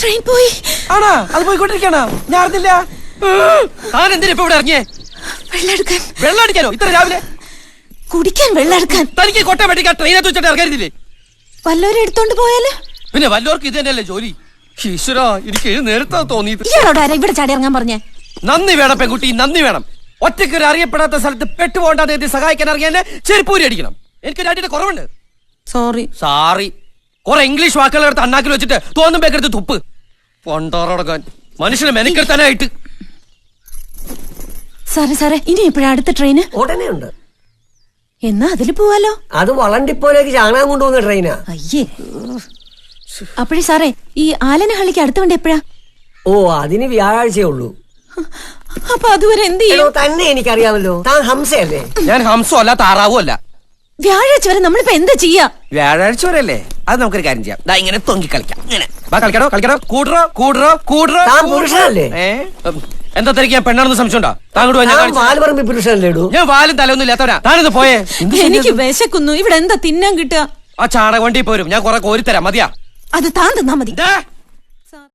Train പോയി. ആണോ? അത് പോയിക്കൊണ്ടിരിക്കണോ? ഞാൻ അറിഞ്ഞില്ല. താൻ എന്തിനാ ഇപ്പൊ ഇവിടെ ഇറങ്ങിയേ? വെള്ളമെടുക്കാൻ. വെള്ളം അടിക്കാനോ ഇത്ര രാവിലെ? കുടിക്കാൻ വെള്ളം എടുക്കാൻ. തനിക്ക് കൊട്ട വെട്ടിക്കാൻ ട്രെയിനകത്ത് വെച്ചിട്ട് ഇറങ്ങരുതില്ലേ? വല്ലവരും എടുത്തോണ്ട് പോയാല്? പിന്നെ വല്ലവർക്ക് ഇത് തന്നെയല്ലേ ജോലി? ഈശ്വരാ, എനിക്ക് നേരത്തെ തോന്നിയത്. ഇയാളോട് ഇവിടെ ചാടി ഇറങ്ങാൻ പറഞ്ഞേ? നന്ദി വേണം പെൺകുട്ടി, നന്ദി വേണം. ഒറ്റയ്ക്ക് ഒരു അറിയപ്പെടാത്ത സ്ഥലത്ത് പെട്ടുപോകണ്ടാന്ന് എത്തി സഹായിക്കാൻ അറിയാൻ ചെരുപ്പൂരി അടിക്കണം. എനിക്ക് രണ്ടിന്റെ കുറവുണ്ട്. സോറി. കുറെ ഇംഗ്ലീഷ് വാക്കുകൾ എടുത്ത് അണ്ണാക്കിൽ വെച്ചിട്ട് തോന്നുമ്പേക്കെടുത്ത് തുപ്പ്. പൊണ്ടോറടക്കാൻ മനുഷ്യനെ മെനക്കെടുത്താനായിട്ട്. സാറേ ഇനി എപ്പോഴാ അടുത്ത ട്രെയിന്? ഉടനെ ഉണ്ട്. എന്നാ അതില് പോവാലോ. അത് വളണ്ടിപ്പോലേക്ക് ചാണകം കൊണ്ടുപോകുന്ന ട്രെയിനാ. അയ്യേ. അപ്പോഴേ സാറേ, ഈ ആലനഹള്ളിക്ക് അടുത്ത വണ്ടി എപ്പോഴാ? ഓ, അതിന് വ്യാഴാഴ്ചയേ ഉള്ളൂ. അപ്പൊ അതുവരെ എന്ത് ചെയ്യും? തന്നെ എനിക്കറിയാമല്ലോ. താൻ ഹംസയല്ലേ? ഞാൻ ഹംസോ അല്ല, താറാവോ അല്ല. വ്യാഴാഴ്ച വരെ നമ്മളിപ്പോ എന്താ ചെയ്യാ? വ്യാഴാഴ്ച വരെ അല്ലേ? അത് നമുക്കൊരു കാര്യം ചെയ്യാം. ഇങ്ങനെ തൊങ്കി കളിക്കാം. കളിക്കണോ? കൂടറോ. താൻ പുരുഷനല്ലേ? എന്താ തനിക്ക് ഞാൻ പെണ്ണാണെന്ന് സംശയമുണ്ടോ? താങ്കൾ പുരുഷനല്ലേ? ഞാൻ വാലും തലൊന്നും ഇല്ലാത്തവനാ. താനൊന്ന് പോയേ. എനിക്ക് വിശക്കുന്നു. ഇവിടെ എന്താ തിന്നാൻ കിട്ടുക? ആ ചാണക വണ്ടി പോരും. ഞാൻ കുറെ കോരിത്തരാം. മതിയാ? അത് താൻ തിന്നാ മതി.